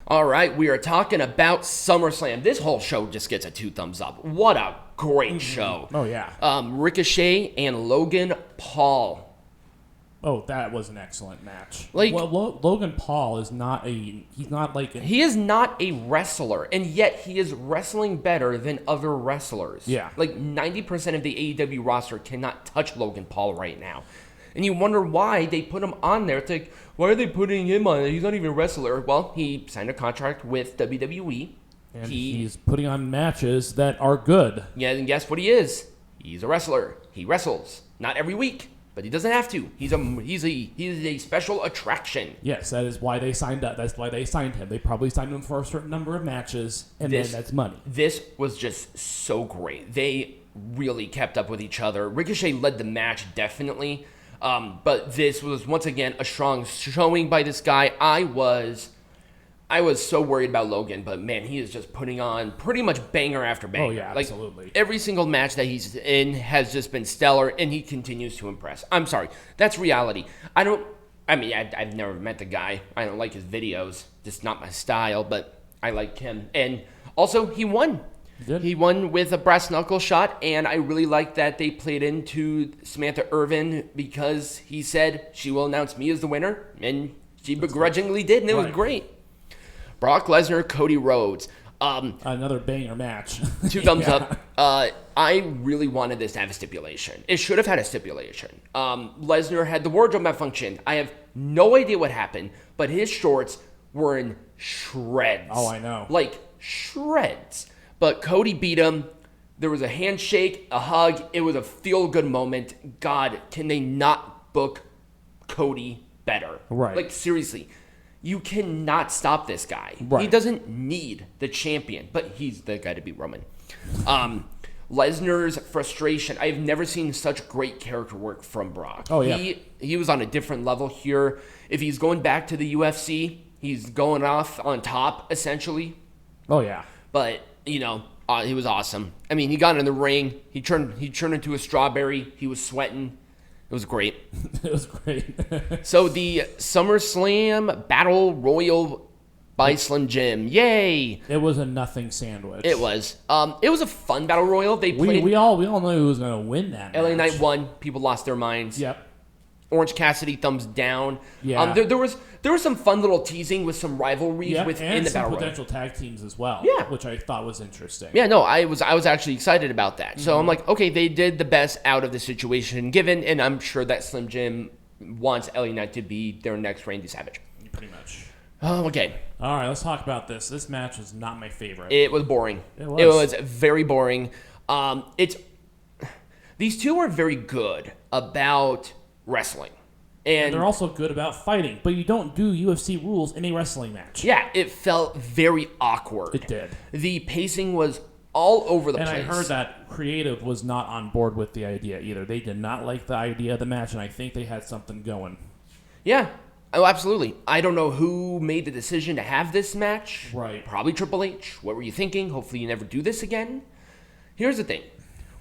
All right, we are talking about SummerSlam. This whole show just gets a 2 thumbs up. What a great show. Oh, yeah. Ricochet and Logan Paul. Oh, that was an excellent match. Like, well, Logan Paul is not he is not a wrestler, and yet he is wrestling better than other wrestlers. Yeah. Like 90% of the AEW roster cannot touch Logan Paul right now. And you wonder why they put him on there. It's like, why are they putting him on there? He's not even a wrestler. Well, he signed a contract with WWE. And he's putting on matches that are good. Yeah, and guess what he is? He's a wrestler. He wrestles. Not every week, but he doesn't have to. He's a special attraction. Yes, that is why they signed up. That's why they signed him. They probably signed him for a certain number of matches, and then that's money. This was just so great. They really kept up with each other. Ricochet led the match, definitely. But this was, once again, a strong showing by this guy. I was so worried about Logan, but man, he is just putting on pretty much banger after banger. Oh, yeah, absolutely. Like, every single match that he's in has just been stellar, and he continues to impress. I'm sorry. That's reality. I've never met the guy. I don't like his videos. Just not my style, but I like him. And also, he won. He won with a brass knuckle shot, and I really like that they played into Samantha Irvin because he said she will announce me as the winner, and she begrudgingly did, and it was great. Brock Lesnar, Cody Rhodes. Another banger match. 2 thumbs up. I really wanted this to have a stipulation. It should have had a stipulation. Lesnar had the wardrobe malfunction. I have no idea what happened, but his shorts were in shreds. Oh, I know. Like, shreds. But Cody beat him. There was a handshake, a hug. It was a feel-good moment. God, can they not book Cody better? Right. Like, seriously. You cannot stop this guy. Right. He doesn't need the champion, but he's the guy to beat Roman. Lesnar's frustration. I've never seen such great character work from Brock. Oh, yeah. He was on a different level here. If he's going back to the UFC, he's going off on top, essentially. Oh, yeah. But, he was awesome. I mean, he got in the ring. He turned into a strawberry. He was sweating. It was great. It was great. So the SummerSlam Battle Royal by Slim Jim. Yay! It was a nothing sandwich. It was. It was a fun Battle Royal. They played. We all knew who was going to win that LA match. Knight won. People lost their minds. Yep. Orange Cassidy thumbs down. Yeah. There was some fun little teasing with some rivalries within the Battle Royal. And some potential tag teams as well. Yeah. Which I thought was interesting. Yeah, no, I was actually excited about that. So I'm like, okay, they did the best out of the situation given, and I'm sure that Slim Jim wants LA Knight to be their next Randy Savage. Pretty much. Oh, okay. All right, let's talk about this. This match was not my favorite. It was boring. It was. It was very boring. These two are very good about wrestling. And they're also good about fighting, but you don't do UFC rules in a wrestling match. Yeah, it felt very awkward. It did. The pacing was all over the place. And I heard that creative was not on board with the idea either. They did not like the idea of the match, and I think they had something going. Yeah. Oh, absolutely. I don't know who made the decision to have this match. Right. Probably Triple H. What were you thinking? Hopefully you never do this again. Here's the thing.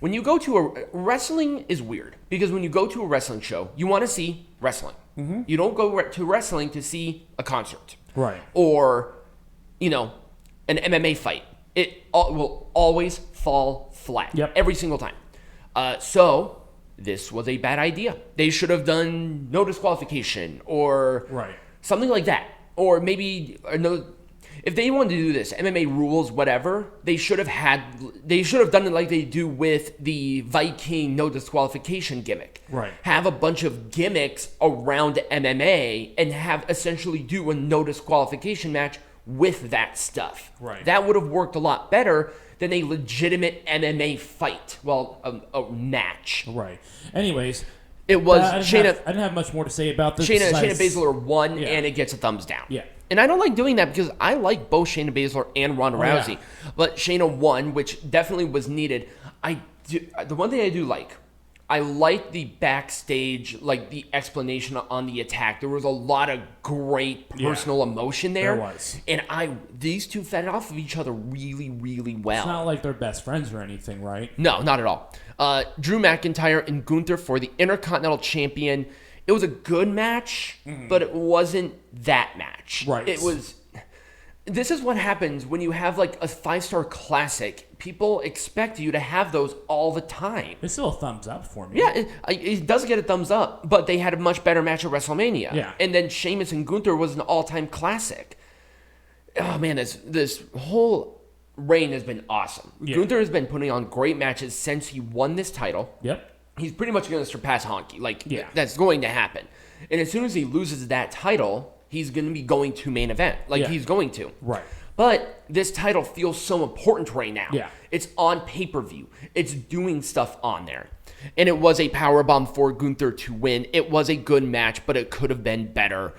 When you go to wrestling is weird because when you go to a wrestling show, you want to see wrestling. Mm-hmm. You don't go to wrestling to see a concert. Right. Or, an MMA fight. It will always fall flat. Yep. Every single time. So this was a bad idea. They should have done no disqualification or something like that. Or maybe if they wanted to do this, MMA rules, whatever, they should have done it like they do with the Viking no disqualification gimmick. Right. Have a bunch of gimmicks around MMA and have essentially do a no disqualification match with that stuff. Right. That would have worked a lot better than a legitimate MMA fight. Well, a match. Right. Anyways, it was Shayna. I didn't have much more to say about this. Shayna Baszler won, and it gets a thumbs down. Yeah. And I don't like doing that because I like both Shayna Baszler and Ronda Rousey. Yeah. But Shayna won, which definitely was needed. The one thing I do like, I like the backstage, like the explanation on the attack. There was a lot of great personal emotion there. There was. And these two fed off of each other really, really well. It's not like they're best friends or anything, right? No, not at all. Drew McIntyre and Gunther for the Intercontinental Champion. It was a good match, but it wasn't that match. Right. It was... this is what happens when you have like a 5-star classic. People expect you to have those all the time. It's still a thumbs up for me. Yeah, it does get a thumbs up, but they had a much better match at WrestleMania. Yeah. And then Sheamus and Gunther was an all-time classic. Oh, man, this whole reign has been awesome. Yeah. Gunther has been putting on great matches since he won this title. Yep. He's pretty much going to surpass Honky. Like, Yeah. that's going to happen. And as soon as he loses that title, he's going to be going to main event. Like, Yeah. he's going to. Right. But this title feels so important right now. Yeah. It's on pay-per-view. It's doing stuff on there. And it was a powerbomb for Gunther to win. It was a good match, but it could have been better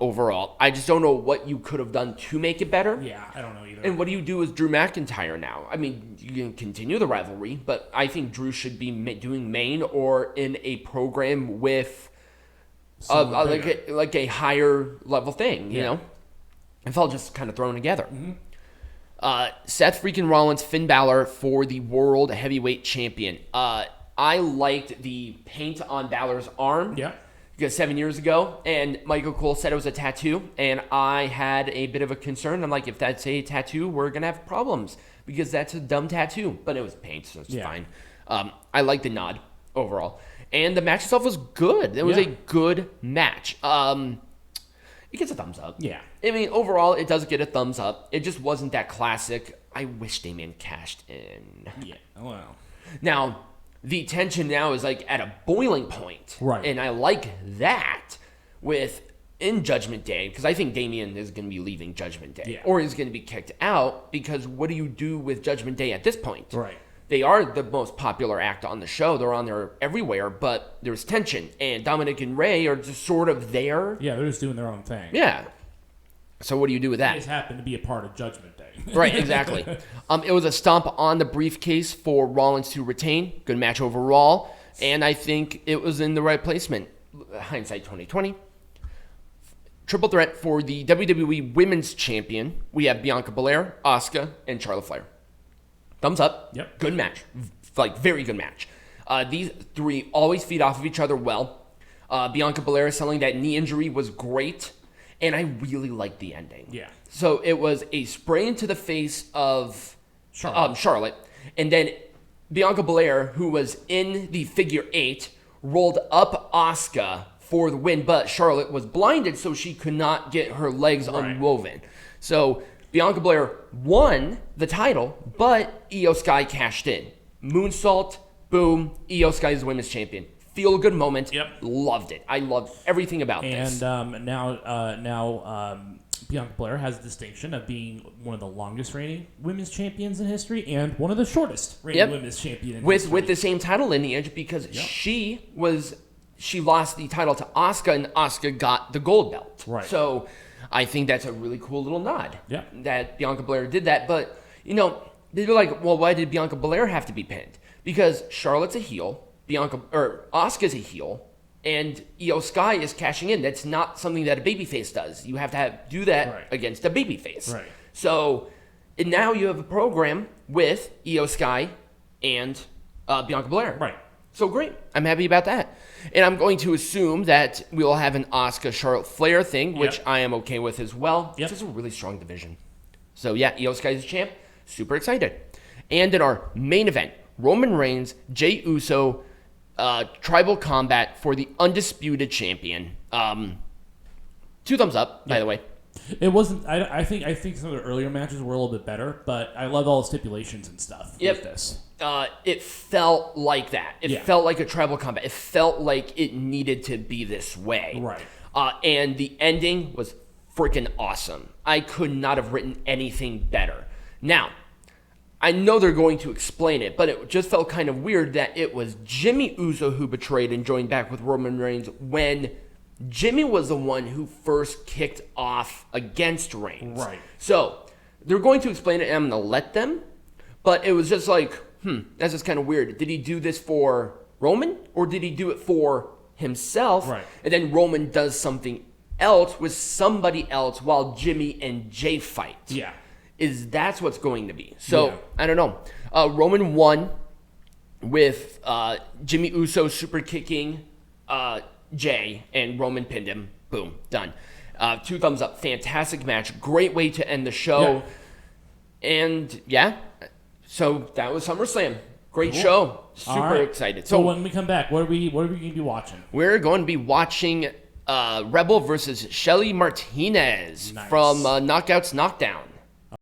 overall. I just don't know what you could have done to make it better. Yeah, I don't know either. And what do you do with Drew McIntyre now? I mean, you can continue the rivalry, but I think Drew should be doing main or in a program with like a higher level thing, you know? It felt just kind of thrown together. Seth freaking Rollins, Finn Balor for the World Heavyweight Champion. I liked the paint on Balor's arm. Yeah. Because 7 years ago, and Michael Cole said it was a tattoo, and I had a bit of a concern. I'm like, if that's a tattoo, we're going to have problems, because that's a dumb tattoo. But it was paint, so it's fine. I like the nod overall. And the match itself was good. It was a good match. It gets a thumbs up. Yeah. I mean, overall, it does get a thumbs up. It just wasn't that classic. I wish Damien cashed in. Yeah. Well. Now, the tension now is like at a boiling point. Right. And I like that in Judgment Day, because I think Damien is going to be leaving Judgment Day. Yeah. Or he's going to be kicked out, because what do you do with Judgment Day at this point? Right. They are the most popular act on the show. They're on there everywhere, but there's tension. And Dominic and Ray are just sort of there. Yeah, they're just doing their own thing. Yeah. So what do you do with They that? just happen to be a part of Judgment Day. Right, exactly. It was a stomp on the briefcase for Rollins to retain. Good match overall. And I think it was in the right placement. Hindsight 2020. Triple threat for the WWE Women's Champion. We have Bianca Belair, Asuka, and Charlotte Flair. Thumbs up. Yep. Good match. Like, very good match. These three always feed off of each other well. Bianca Belair selling that knee injury was great. And I really liked the ending. Yeah. So it was a spray into the face of Charlotte. And then Bianca Belair, who was in the figure 8, rolled up Asuka for the win. But Charlotte was blinded, so she could not get her legs unwoven. So Bianca Belair won the title, but Io Sky cashed in. Moonsault, boom, Io Sky is the women's champion. Feel good moment. Yep. Loved it. I loved everything about this. And now Bianca Belair has the distinction of being one of the longest reigning women's champions in history and one of the shortest reigning women's champion in history. With the same title lineage, because she lost the title to Asuka, and Asuka got the gold belt. Right. So I think that's a really cool little nod. Yeah. That Bianca Belair did that. But, they're like, well, why did Bianca Belair have to be pinned? Because Charlotte's a heel, Asuka's a heel, and Io Sky is cashing in. That's not something that a babyface does. You have to do that against a babyface. Right. So and now you have a program with Io Sky and Bianca Belair. Right. So great. I'm happy about that. And I'm going to assume that we will have an Asuka Charlotte Flair thing, which I am okay with as well. Yep. This is a really strong division. So yeah, Io Sky is a champ. Super excited. And in our main event, Roman Reigns, Jey Uso, tribal combat for the Undisputed Champion. 2 thumbs up, by the way. It wasn't. I think some of the earlier matches were a little bit better, but I loved all the stipulations and stuff with this. It felt like that. It felt like a tribal combat. It felt like it needed to be this way. Right. And the ending was freaking awesome. I could not have written anything better. Now, I know they're going to explain it, but it just felt kind of weird that it was Jimmy Uso who betrayed and joined back with Roman Reigns when Jimmy was the one who first kicked off against Reigns. Right. So, they're going to explain it, and I'm going to let them, but it was just like, that's just kind of weird. Did he do this for Roman, or did he do it for himself? Right. And then Roman does something else with somebody else while Jimmy and Jay fight. Yeah. That's what's going to be. So, I don't know. Roman won with Jimmy Uso super kicking Jay, and Roman pinned him. Boom, done. 2 thumbs up. Fantastic match. Great way to end the show. Yeah. And, yeah. So, that was SummerSlam. Great show. Super excited. So, when we come back, what are we going to be watching? We're going to be watching Rebel versus Shelly Martinez from Knockouts Knockdown.